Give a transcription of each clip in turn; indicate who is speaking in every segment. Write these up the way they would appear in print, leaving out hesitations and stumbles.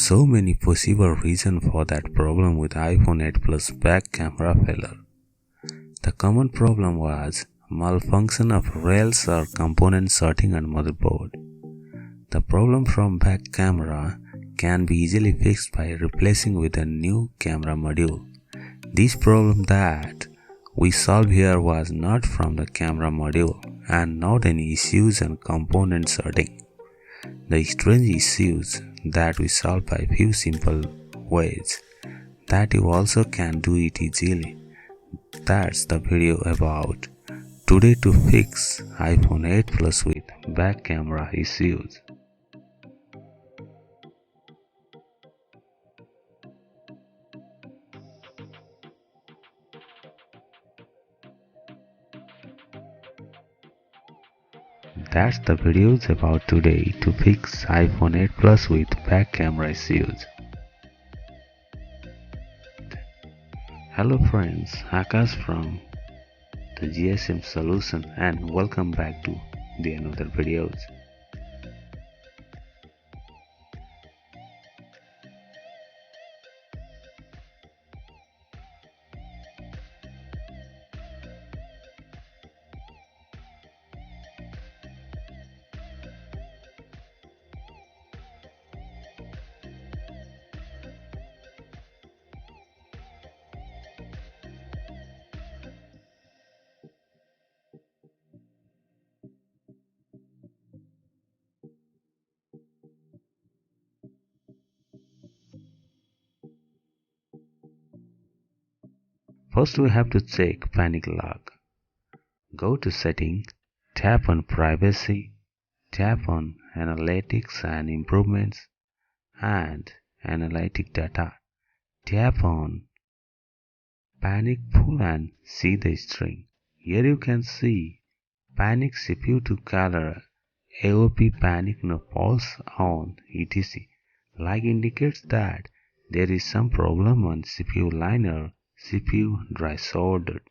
Speaker 1: so many possible reasons for that problem with iPhone 8 Plus back camera failure. The common problem was malfunction of rails or component sorting on motherboard. The problem from back camera can be easily fixed by replacing with a new camera module. This problem that we solved here was not from the camera module and not any issues on component sorting. The strange issues that we solve by few simple ways that you also can do it easily. That's the video about today to fix iPhone 8 Plus with back camera issues. That's the videos about today to fix iPhone 8 Plus with back camera issues. Hello friends, Akash from the GSM solution and welcome back to the another videos. First we have to check panic log. Go to setting, tap on privacy, tap on analytics and improvements and analytic data. Tap on panic pool and see the string. Here you can see panic CPU to color AOP panic no pulse on etc. Like indicates that there is some problem on CPU line or CPU dry sorted.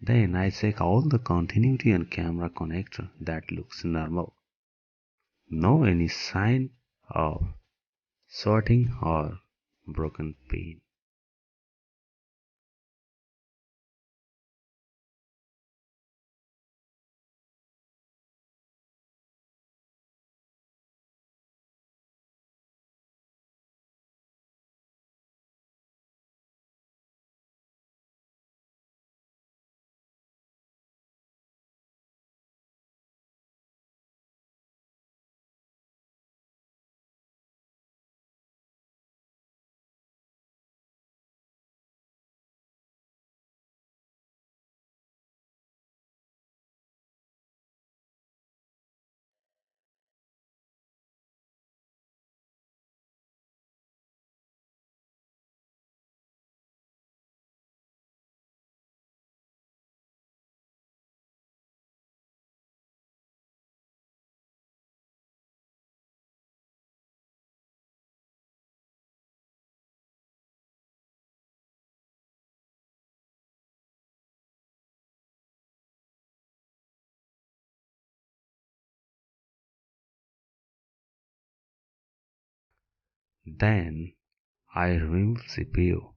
Speaker 1: Then I check all the continuity and camera connector that looks normal. No any sign of sorting or broken pin. Then I remove CPU.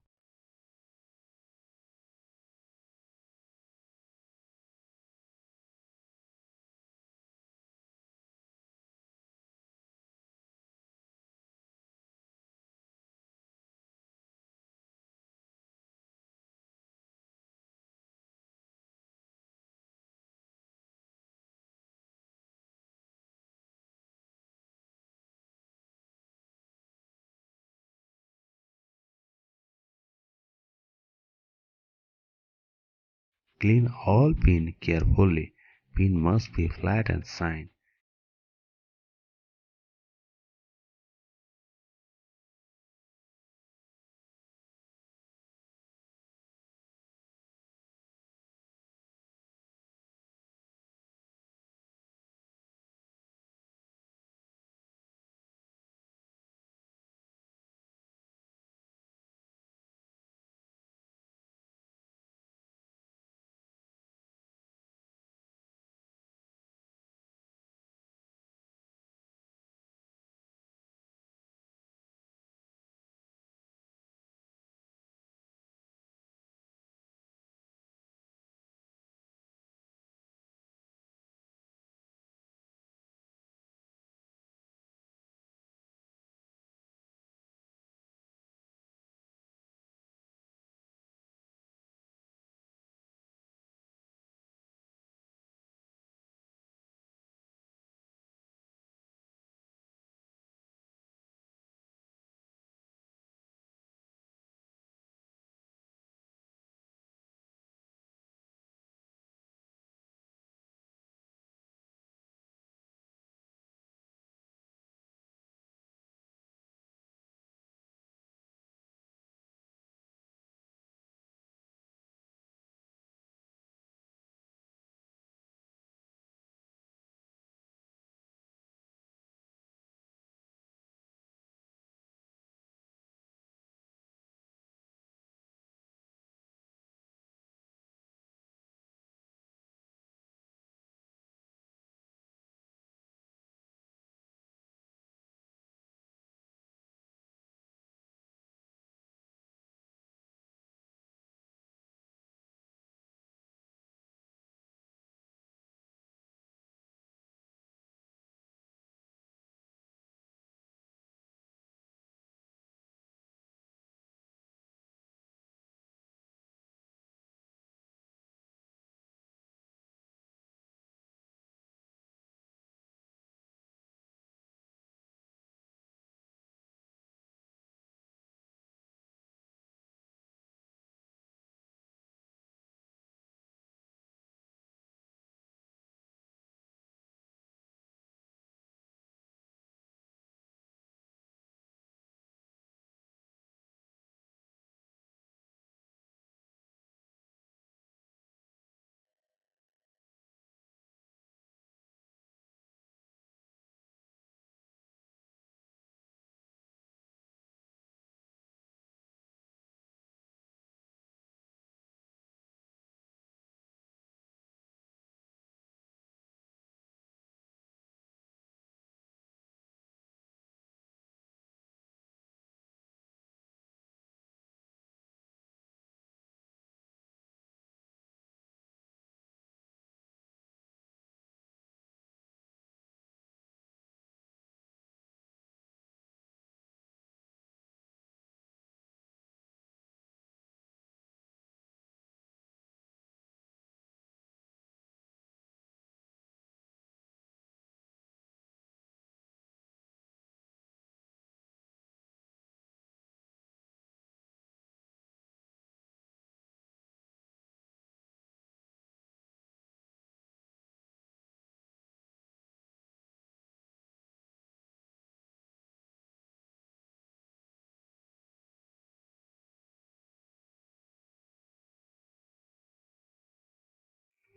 Speaker 1: Clean all pin carefully. Pin must be flat and shine.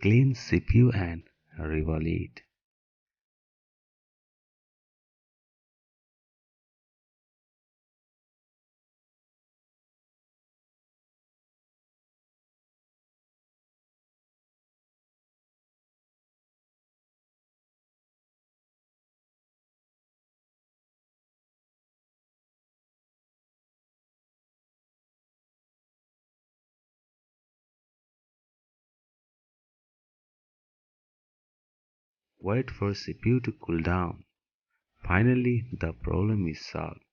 Speaker 1: clean CPU and revalid. Wait for CPU to cool down. Finally, the problem is solved.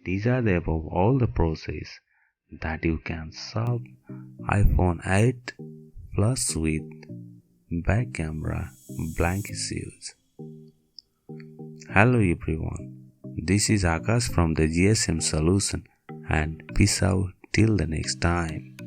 Speaker 1: These are the above all the processes that you can solve iPhone 8 Plus with back camera blank issues. Hello everyone, this is Akash from the GSM Solution and peace out till the next time.